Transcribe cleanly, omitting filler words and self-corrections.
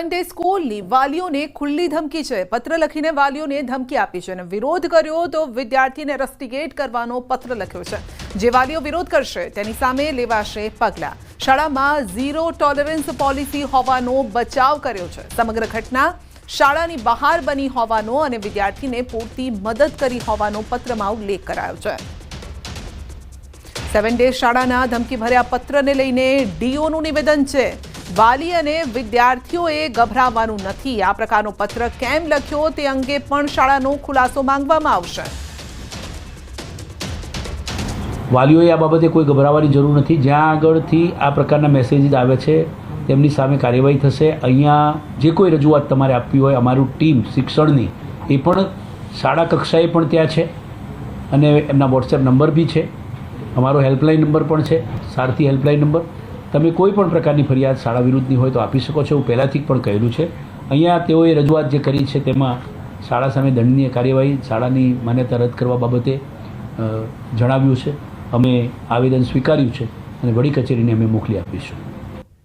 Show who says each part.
Speaker 1: Seven day સ્કૂલની વાલીઓને ખુલ્લી ધમકી છે। પત્ર લખીને વાલીઓને ધમકી આપી છે અને વિરોધ કર્યો તો વિદ્યાર્થીને રસ્ટિકેટ કરવાનો પત્ર લખ્યો છે। જે વાલીઓ વિરોધ કરશે તેની સામે લેવાશે પગલાં। શાળામાં ઝીરો ટોલરન્સ પોલિસી હોવાનો બચાવ કર્યો છે। સમગ્ર ઘટના શાળાની બહાર બની હોવાનો અને વિદ્યાર્થીને પૂરતી મદદ કરી હોવાનો પત્રમાં ઉલ્લેખ કરાયો છે। સેવન ડે શાળાના ધમકીભર્યા પત્રને લઈને ડીઓનું નિવેદન છે। વાલી અને વિદ્યાર્થીઓએ ગભરાવાનું નથી। આ પ્રકારનો પત્ર કેમ લખ્યો તે અંગે પણ શાળાનો ખુલાસો માંગવામાં આવશે।
Speaker 2: વાલીઓએ આ બાબતે કોઈ ગભરાવાની જરૂર નથી। જ્યાં આગળથી આ પ્રકારના મેસેજીસ આવે છે તેમની સામે કાર્યવાહી થશે। અહીંયા જે કોઈ રજૂઆત તમારે આપવી હોય અમારું ટીમ શિક્ષણની એ પણ શાળા કક્ષાએ પણ ત્યાં છે અને એમના વોટ્સએપ નંબર બી છે, અમારો હેલ્પલાઇન નંબર પણ છે, સારથી હેલ્પલાઇન નંબર। તમે કોઈ પણ પ્રકારની ફરિયાદ શાળા વિરુદ્ધની હોય તો આપી શકો છો। હું પહેલાંથી પણ કહેલું છે। અહીંયા તેઓએ રજૂઆત જે કરી છે તેમાં શાળા સામે દંડનીય કાર્યવાહી, શાળાની માન્યતા રદ કરવા બાબતે જણાવ્યું છે। અમે આવેદન સ્વીકાર્યું છે અને વડી કચેરીને અમે મોકલી આપીશું।